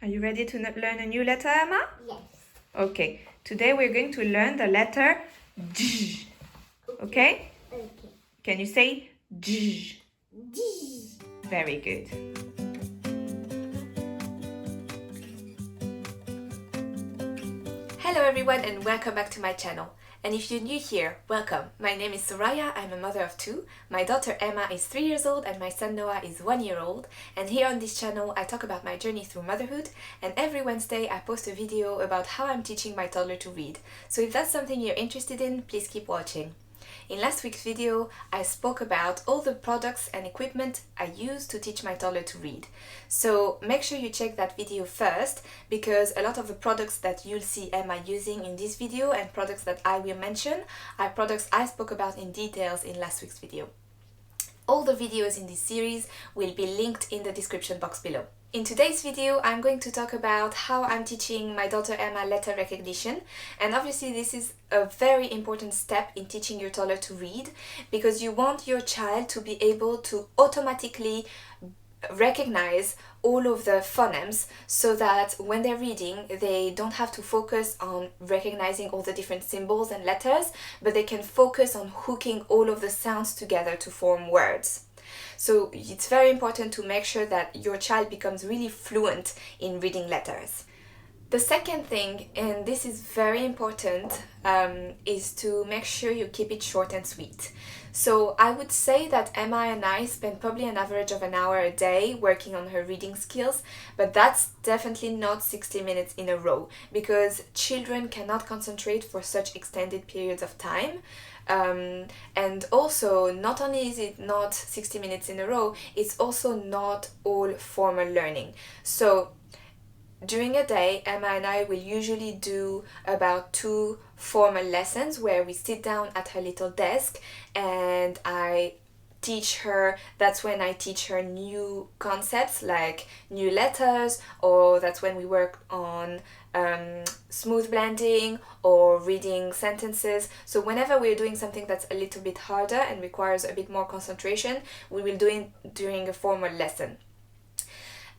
Are you ready to learn a new letter, Emma? Yes. Okay. Today we're going to learn the letter J. Okay? Okay. Can you say J? G. Very good. Hello everyone and welcome back to my channel. And if you're new here, welcome. My name is Soraya, I'm a mother of two. My daughter Emma is 3 years old and my son Noah is 1 year old. And here on this channel I talk about my journey through motherhood, and every Wednesday I post a video about how I'm teaching my toddler to read. So if that's something you're interested in, please keep watching. In last week's video, I spoke about all the products and equipment I use to teach my toddler to read. So make sure you check that video first, because a lot of the products that you'll see Emma using in this video and products that I will mention are products I spoke about in details in last week's video. All the videos in this series will be linked in the description box below. In today's video, I'm going to talk about how I'm teaching my daughter Emma letter recognition, and obviously this is a very important step in teaching your toddler to read, because you want your child to be able to automatically recognize all of the phonemes, so that when they're reading they don't have to focus on recognizing all the different symbols and letters, but they can focus on hooking all of the sounds together to form words. So it's very important to make sure that your child becomes really fluent in reading letters. The second thing, and this is very important, is to make sure you keep it short and sweet. So I would say that Emma and I spend probably an average of an hour a day working on her reading skills, but that's definitely not 60 minutes in a row, because children cannot concentrate for such extended periods of time. And also, not only is it not 60 minutes in a row, it's also not all formal learning. So during a day, Emma and I will usually do about 2 formal lessons where we sit down at her little desk and I teach her. That's when I teach her new concepts like new letters, or that's when we work on smooth blending or reading sentences. So whenever we're doing something that's a little bit harder and requires a bit more concentration, we will do it during a formal lesson.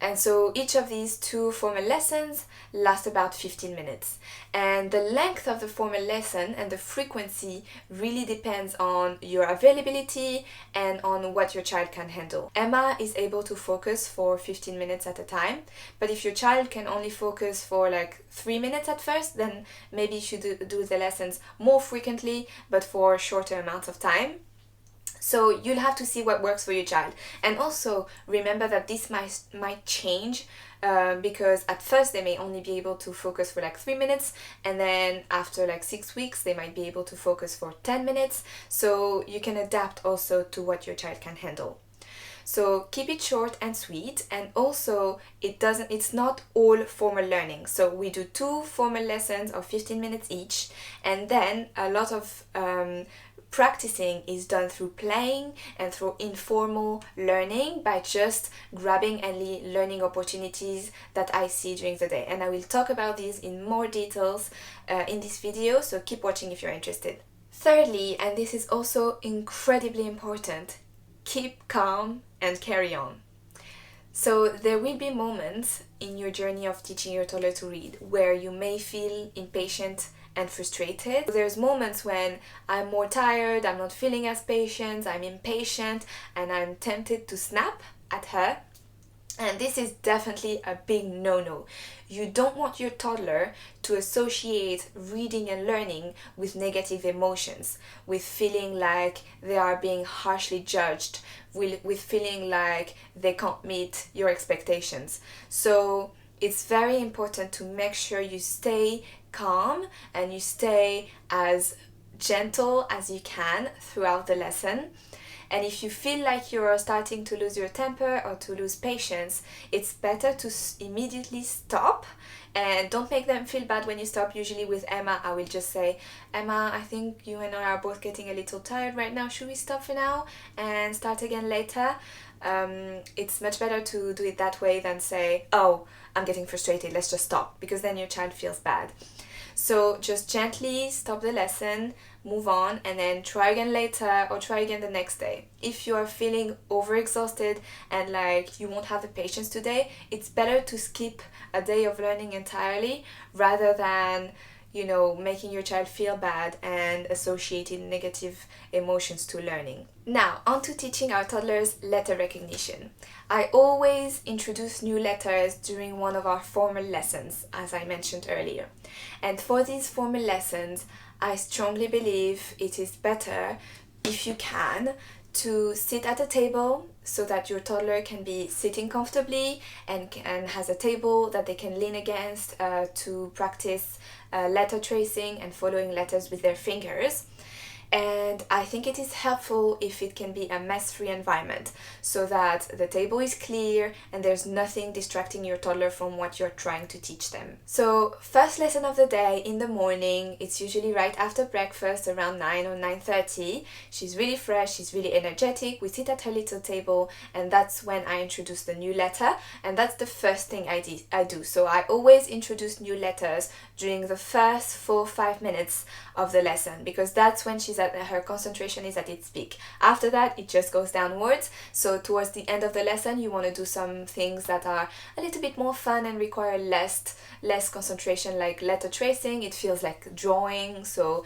And so each of these 2 formal lessons last about 15 minutes. And the length of the formal lesson and the frequency really depends on your availability and on what your child can handle. Emma is able to focus for 15 minutes at a time, but if your child can only focus for like 3 minutes at first, then maybe you should do the lessons more frequently, but for shorter amounts of time. So you'll have to see what works for your child. And also remember that this might change, because at first they may only be able to focus for like 3 minutes, and then after like 6 weeks they might be able to focus for 10 minutes. So you can adapt also to what your child can handle. So keep it short and sweet, and also it's not all formal learning. So we do 2 formal lessons of 15 minutes each, and then a lot of practicing is done through playing and through informal learning by just grabbing any learning opportunities that I see during the day. And I will talk about these in more details in this video, so keep watching if you're interested. Thirdly, and this is also incredibly important, keep calm and carry on. So there will be moments in your journey of teaching your toddler to read where you may feel impatient and frustrated. There's moments when I'm more tired, I'm not feeling as patient, I'm impatient, and I'm tempted to snap at her. And this is definitely a big no-no. You don't want your toddler to associate reading and learning with negative emotions, with feeling like they are being harshly judged, with feeling like they can't meet your expectations. So it's very important to make sure you stay calm and you stay as gentle as you can throughout the lesson. And if you feel like you're starting to lose your temper or to lose patience, it's better to immediately stop, and don't make them feel bad when you stop. Usually with Emma, I will just say, Emma, I think you and I are both getting a little tired right now. Should we stop for now and start again later? It's much better to do it that way than say, oh, I'm getting frustrated, let's just stop, because then your child feels bad. So just gently stop the lesson, move on, and then try again later or try again the next day. If you are feeling overexhausted and like you won't have the patience today, it's better to skip a day of learning entirely rather than making your child feel bad and associating negative emotions to learning. Now, on to teaching our toddlers letter recognition. I always introduce new letters during one of our formal lessons, as I mentioned earlier. And for these formal lessons, I strongly believe it is better, if you can, to sit at a table so that your toddler can be sitting comfortably and has a table that they can lean against to practice letter tracing and following letters with their fingers. And I think it is helpful if it can be a mess-free environment so that the table is clear and there's nothing distracting your toddler from what you're trying to teach them. So first lesson of the day in the morning, it's usually right after breakfast around 9 or 9:30. She's really fresh, she's really energetic. We sit at her little table and that's when I introduce the new letter, and that's the first thing I do. So I always introduce new letters during the first 4-5 minutes of the lesson because that's when her concentration is at its peak. After that, it just goes downwards. So towards the end of the lesson, you want to do some things that are a little bit more fun and require less concentration, like letter tracing. It feels like drawing, so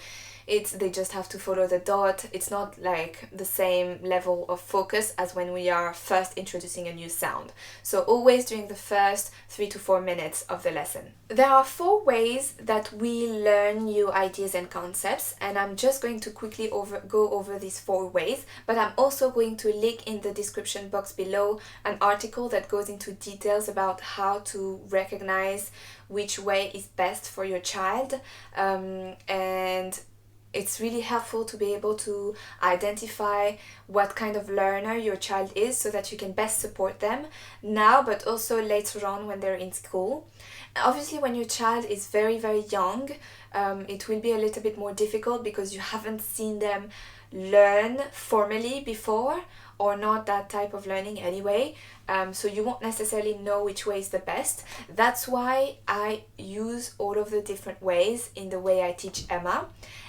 they just have to follow the dot. It's not like the same level of focus as when we are first introducing a new sound. So always during the first 3 to 4 minutes of the lesson. There are 4 ways that we learn new ideas and concepts, and I'm just going to quickly go over these 4 ways, but I'm also going to link in the description box below an article that goes into details about how to recognize which way is best for your child, and it's really helpful to be able to identify what kind of learner your child is so that you can best support them now, but also later on when they're in school. Obviously, when your child is very, very young, it will be a little bit more difficult because you haven't seen them learn formally before, or not that type of learning anyway, so you won't necessarily know which way is the best. That's why I use all of the different ways in the way I teach Emma,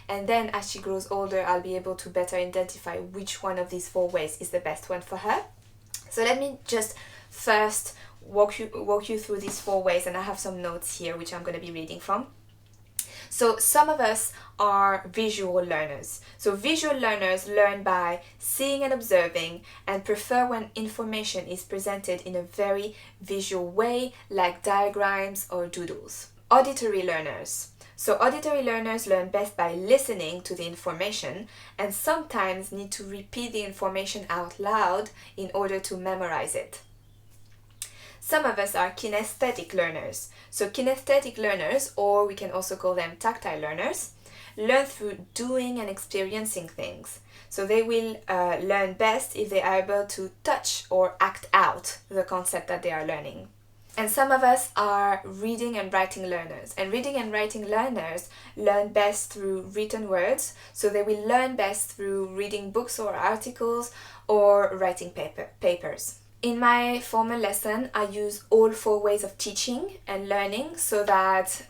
and then as she grows older I'll be able to better identify which one of these 4 ways is the best one for her. So let me just first walk you through these 4 ways, and I have some notes here which I'm going to be reading from. So some of us are visual learners. So visual learners learn by seeing and observing and prefer when information is presented in a very visual way, like diagrams or doodles. Auditory learners. So auditory learners learn best by listening to the information and sometimes need to repeat the information out loud in order to memorize it. Some of us are kinesthetic learners. So kinesthetic learners, or we can also call them tactile learners, learn through doing and experiencing things. So they will learn best if they are able to touch or act out the concept that they are learning. And some of us are reading and writing learners. And reading and writing learners learn best through written words. So they will learn best through reading books or articles or writing papers. In my formal lesson, I use all 4 ways of teaching and learning so that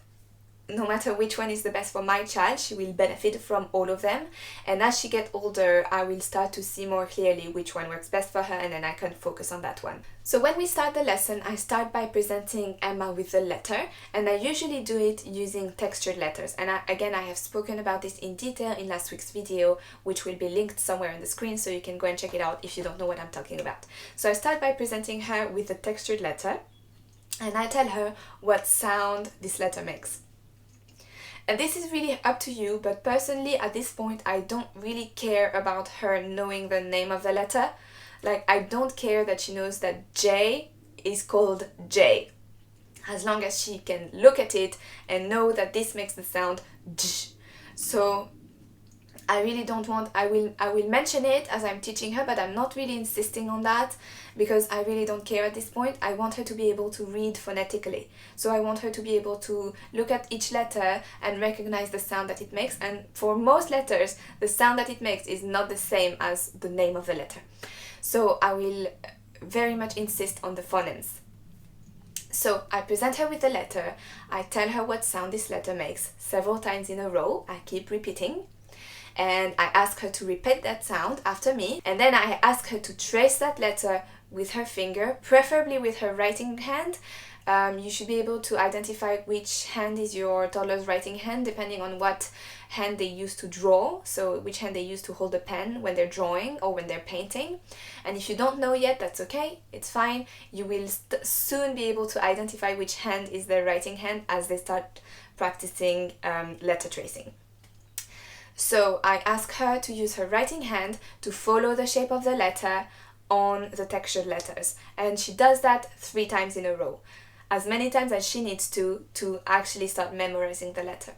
no matter which one is the best for my child, she will benefit from all of them. And as she gets older, I will start to see more clearly which one works best for her, and then I can focus on that one. So when we start the lesson, I start by presenting Emma with the letter, and I usually do it using textured letters. And I have spoken about this in detail in last week's video, which will be linked somewhere on the screen, so you can go and check it out if you don't know what I'm talking about. So I start by presenting her with the textured letter, and I tell her what sound this letter makes. And this is really up to you, but personally at this point I don't really care about her knowing the name of the letter. Like, I don't care that she knows that J is called J, as long as she can look at it and know that this makes the sound J. So I really don't want, I will mention it as I'm teaching her, but I'm not really insisting on that because I really don't care at this point. I want her to be able to read phonetically. So I want her to be able to look at each letter and recognize the sound that it makes. And for most letters, the sound that it makes is not the same as the name of the letter. So I will very much insist on the phonemes. So I present her with the letter, I tell her what sound this letter makes several times in a row, I keep repeating, and I ask her to repeat that sound after me, and then I ask her to trace that letter with her finger, preferably with her writing hand. You should be able to identify which hand is your toddler's writing hand depending on what hand they use to draw, so which hand they use to hold the pen when they're drawing or when they're painting. And if you don't know yet, that's okay, it's fine. You will soon be able to identify which hand is their writing hand as they start practicing letter tracing. So I ask her to use her writing hand to follow the shape of the letter on the textured letters, and she does that 3 times in a row, as many times as she needs to actually start memorizing the letter.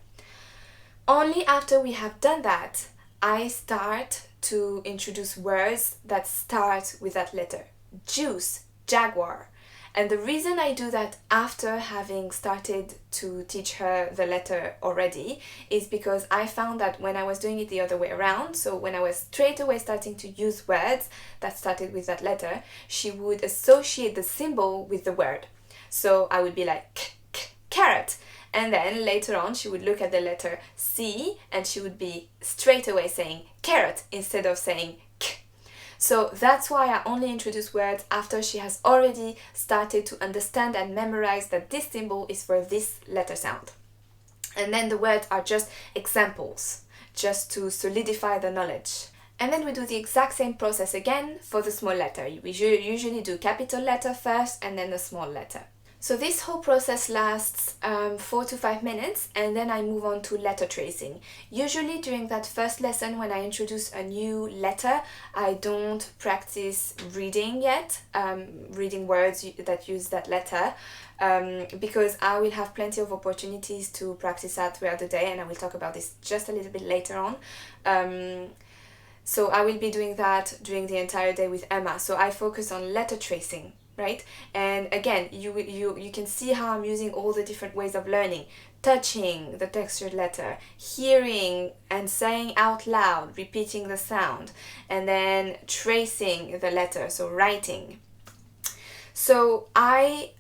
Only after we have done that, I start to introduce words that start with that letter. Juice, jaguar. And the reason I do that after having started to teach her the letter already is because I found that when I was doing it the other way around, so when I was straight away starting to use words that started with that letter, she would associate the symbol with the word. So I would be like, carrot. And then later on she would look at the letter C and she would be straight away saying carrot instead of saying k. So that's why I only introduce words after she has already started to understand and memorize that this symbol is for this letter sound. And then the words are just examples, just to solidify the knowledge. And then we do the exact same process again for the small letter. We usually do capital letter first and then the small letter. So this whole process lasts 4 to 5 minutes, and then I move on to letter tracing. Usually during that first lesson when I introduce a new letter, I don't practice reading yet, reading words that use that letter, because I will have plenty of opportunities to practice that throughout the day, and I will talk about this just a little bit later on. So I will be doing that during the entire day with Emma. So I focus on letter tracing. Right? And again, you can see how I'm using all the different ways of learning. Touching the textured letter, hearing and saying out loud, repeating the sound, and then tracing the letter, so writing. So I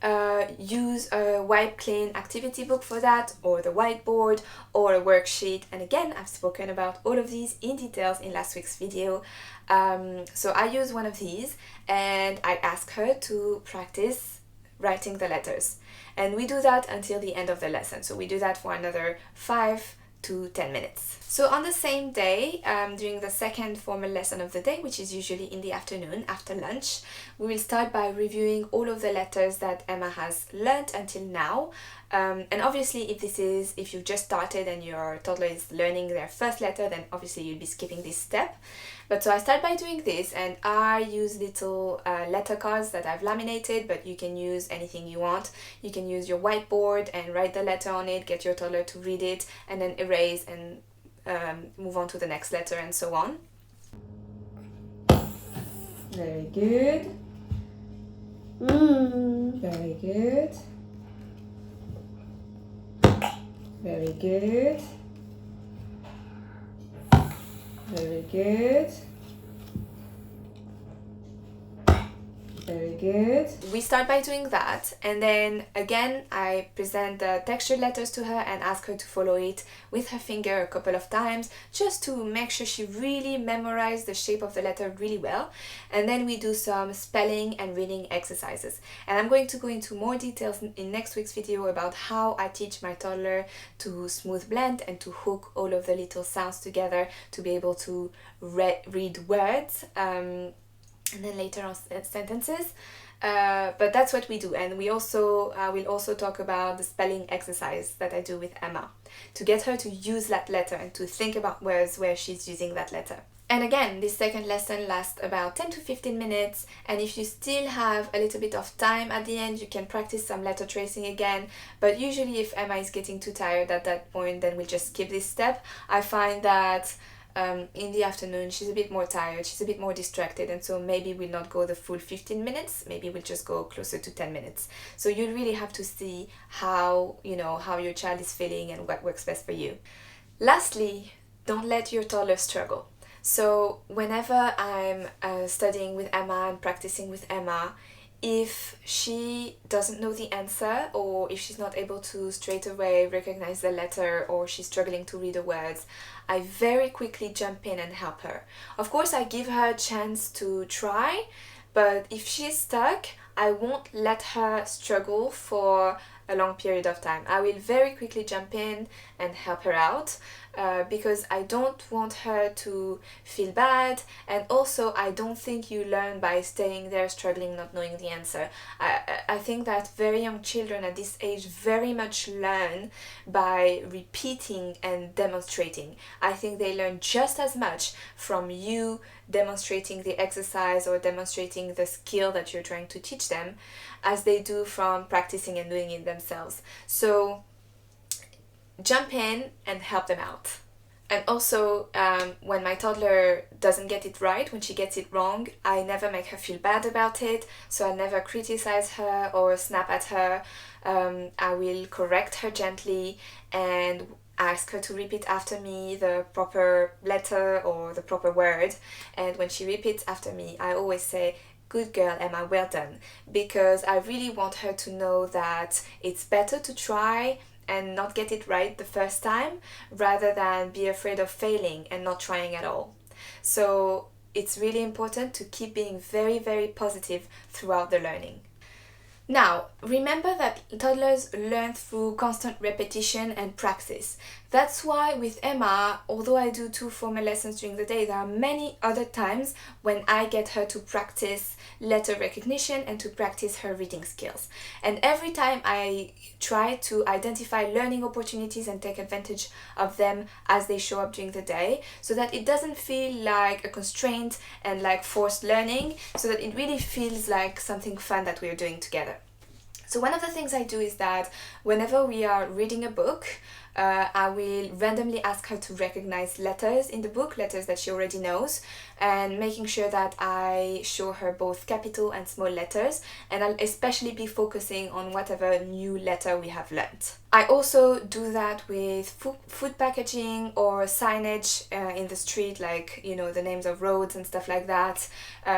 use a wipe clean activity book for that, or the whiteboard, or a worksheet. And again, I've spoken about all of these in details in last week's video. So I use one of these and I ask her to practice writing the letters. And we do that until the end of the lesson. So we do that for another 5 to 10 minutes. So on the same day, during the second formal lesson of the day, which is usually in the afternoon after lunch, we will start by reviewing all of the letters that Emma has learnt until now. And obviously if you've just started and your toddler is learning their first letter, then obviously you'll be skipping this step. But so I start by doing this, and I use little letter cards that I've laminated, but you can use anything you want. You can use your whiteboard and write the letter on it, get your toddler to read it, and then erase and move on to the next letter and so on. Very good. Very good. Very good. Very good. Very good. We start by doing that, and then again I present the textured letters to her and ask her to follow it with her finger a couple of times, just to make sure she really memorized the shape of the letter really well. And then we do some spelling and reading exercises. And I'm going to go into more details in next week's video about how I teach my toddler to smooth blend and to hook all of the little sounds together to be able to read words. And then later on sentences, but that's what we do. And we also will also talk about the spelling exercise that I do with Emma to get her to use that letter and to think about words where she's using that letter. And again, this second lesson lasts about 10 to 15 minutes, and if you still have a little bit of time at the end, you can practice some letter tracing again. But usually if Emma is getting too tired at that point, then we'll just skip this step. I find that in the afternoon she's a bit more tired, she's a bit more distracted, and so maybe we'll not go the full 15 minutes, maybe we'll just go closer to 10 minutes. So you really have to see how your child is feeling and what works best for you. Lastly, don't let your toddler struggle. So whenever I'm studying with Emma and practicing with Emma, if she doesn't know the answer, or if she's not able to straight away recognize the letter, or she's struggling to read the words, I very quickly jump in and help her. Of course, I give her a chance to try, but if she's stuck, I won't let her struggle for a long period of time. I will very quickly jump in and help her out, because I don't want her to feel bad, and also I don't think you learn by staying there struggling, not knowing the answer. I think that very young children at this age very much learn by repeating and demonstrating. I think they learn just as much from you demonstrating the exercise or demonstrating the skill that you're trying to teach them as they do from practicing and doing it themselves. So jump in and help them out. And also, when my toddler doesn't get it right, when she gets it wrong, I never make her feel bad about it, so I never criticize her or snap at her. I will correct her gently and ask her to repeat after me the proper letter or the proper word. And when she repeats after me, I always say, "Good girl, Emma, well done," because I really want her to know that it's better to try and not get it right the first time rather than be afraid of failing and not trying at all. So it's really important to keep being very, very positive throughout the learning. Now, remember that toddlers learn through constant repetition and practice. That's why with Emma, although I do 2 formal lessons during the day, there are many other times when I get her to practice letter recognition and to practice her reading skills. And every time I try to identify learning opportunities and take advantage of them as they show up during the day, so that it doesn't feel like a constraint and like forced learning, so that it really feels like something fun that we're doing together. So one of the things I do is that whenever we are reading a book, I will randomly ask her to recognize letters in the book, letters that she already knows, and making sure that I show her both capital and small letters, and I'll especially be focusing on whatever new letter we have learnt. I also do that with food packaging or signage in the street, like, you know, the names of roads and stuff like that,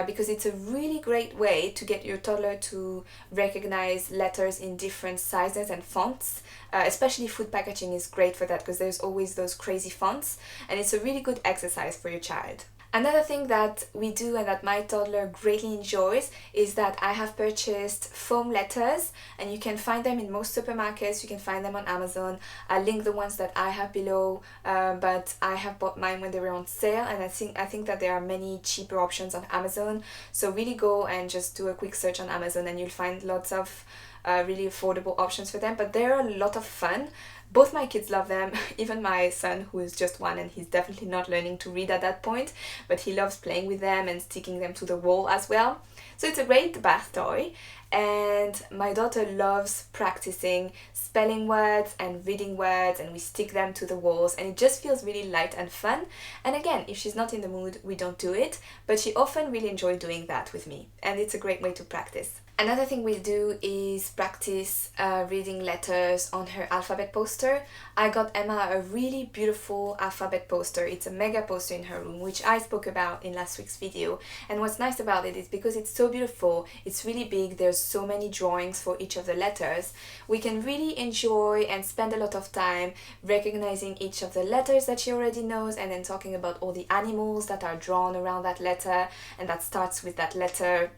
because it's a really great way to get your toddler to recognize letters in different sizes and fonts. Especially food packaging is great for that because there's always those crazy fonts, and it's a really good exercise for your child. Another thing that we do and that my toddler greatly enjoys is that I have purchased foam letters, and you can find them in most supermarkets, you can find them on Amazon. I'll link the ones that I have below, but I have bought mine when they were on sale, and I think that there are many cheaper options on Amazon. So really go and just do a quick search on Amazon and you'll find lots of really affordable options for them, but they're a lot of fun. Both my kids love them, even my son, who is just 1 and he's definitely not learning to read at that point, but he loves playing with them and sticking them to the wall as well. So it's a great bath toy, and my daughter loves practicing spelling words and reading words, and we stick them to the walls, and it just feels really light and fun. And again, if she's not in the mood, we don't do it, but she often really enjoys doing that with me, and it's a great way to practice. Another thing we do is practice reading letters on her alphabet poster. I got Emma a really beautiful alphabet poster. It's a mega poster in her room, which I spoke about in last week's video. And what's nice about it is because it's so beautiful, it's really big, there's so many drawings for each of the letters, we can really enjoy and spend a lot of time recognizing each of the letters that she already knows, and then talking about all the animals that are drawn around that letter and that starts with that letter.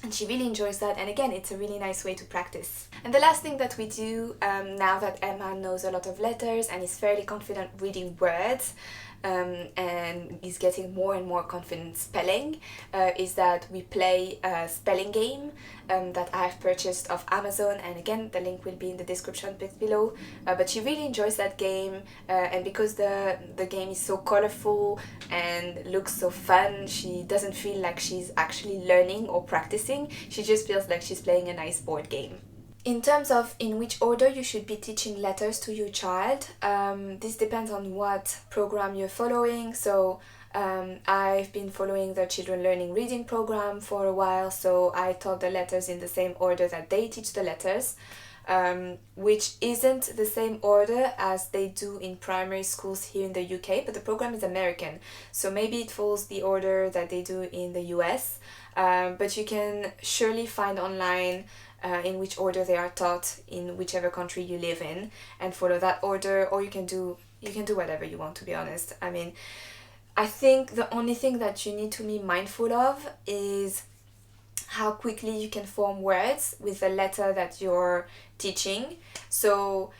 And she really enjoys that, and again, it's a really nice way to practice. And the last thing that we do, now that Emma knows a lot of letters and is fairly confident reading words, and is getting more and more confident spelling, is that we play a spelling game that I have purchased off Amazon, and again the link will be in the description box below, but she really enjoys that game, and because the game is so colorful and looks so fun, she doesn't feel like she's actually learning or practicing, she just feels like she's playing a nice board game. In terms of in which order you should be teaching letters to your child, this depends on what program you're following. So I've been following the Children Learning Reading program for a while, so I taught the letters in the same order that they teach the letters. which isn't the same order as they do in primary schools here in the UK, but the program is American, so maybe it follows the order that they do in the US, but you can surely find online in which order they are taught in whichever country you live in, and follow that order, or you can do whatever you want, to be honest. I mean, I think the only thing that you need to be mindful of is how quickly you can form words with the letter that you're teaching. So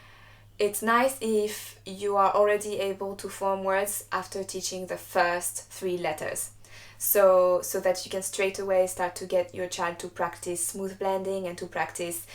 it's nice if you are already able to form words after teaching the first 3 letters. So that you can straight away start to get your child to practice smooth blending and to practice,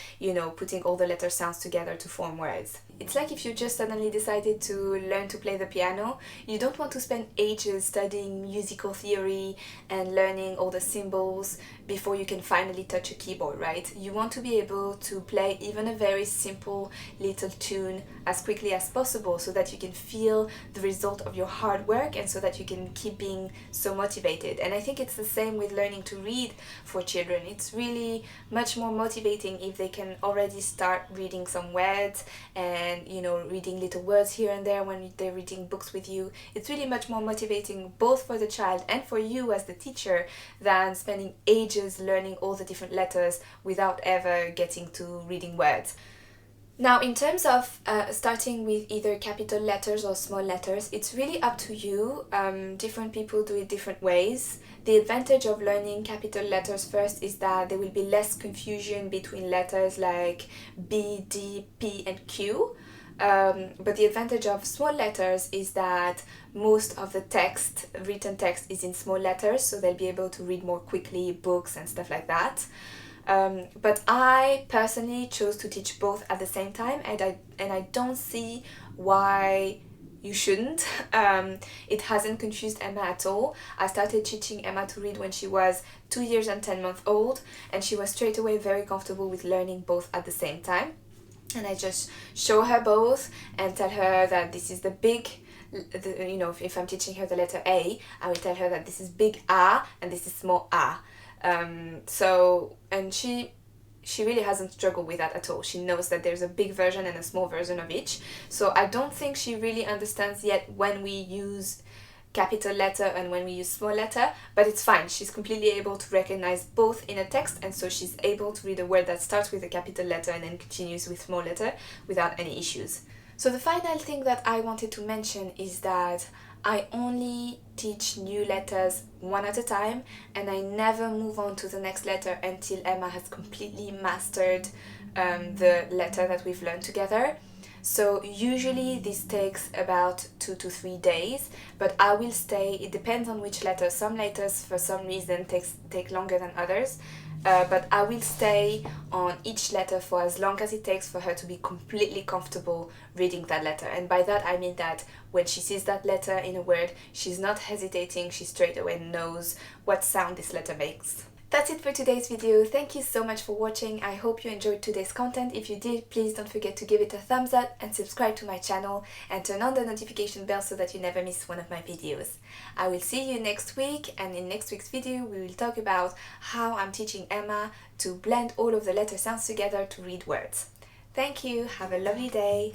putting all the letter sounds together to form words. It's like if you just suddenly decided to learn to play the piano, you don't want to spend ages studying musical theory and learning all the symbols before you can finally touch a keyboard, right? You want to be able to play even a very simple little tune as quickly as possible so that you can feel the result of your hard work and so that you can keep being so motivated. And I think it's the same with learning to read for children. It's really much more motivating if they can already start reading some words and reading little words here and there when they're reading books with you. It's really much more motivating both for the child and for you as the teacher than spending ages learning all the different letters without ever getting to reading words. Now, in terms of starting with either capital letters or small letters, it's really up to you. Different people do it different ways. The advantage of learning capital letters first is that there will be less confusion between letters like B, D, P and Q. But the advantage of small letters is that most of the written text is in small letters, so they'll be able to read more quickly books and stuff like that. But I personally chose to teach both at the same time, and I don't see why you shouldn't. It hasn't confused Emma at all. I started teaching Emma to read when she was 2 years and 10 months old, and she was straight away very comfortable with learning both at the same time. And I just show her both and tell her that this is the big, if I'm teaching her the letter A, I will tell her that this is big A and this is small A. And she really hasn't struggled with that at all. She knows that there's a big version and a small version of each. So I don't think she really understands yet when we use capital letter and when we use small letter, but it's fine. She's completely able to recognize both in a text, and so she's able to read a word that starts with a capital letter and then continues with small letter without any issues. So the final thing that I wanted to mention is that I only teach new letters one at a time, and I never move on to the next letter until Emma has completely mastered the letter that we've learned together. So usually this takes about 2 to 3 days, but I will stay. It depends on which letter. Some letters for some reason take longer than others, but I will stay on each letter for as long as it takes for her to be completely comfortable reading that letter. And by that I mean that when she sees that letter in a word, she's not hesitating, she straight away knows what sound this letter makes. That's it for today's video. Thank you so much for watching. I hope you enjoyed today's content. If you did, please don't forget to give it a thumbs up and subscribe to my channel and turn on the notification bell so that you never miss one of my videos. I will see you next week, and in next week's video we will talk about how I'm teaching Emma to blend all of the letter sounds together to read words. Thank you. Have a lovely day.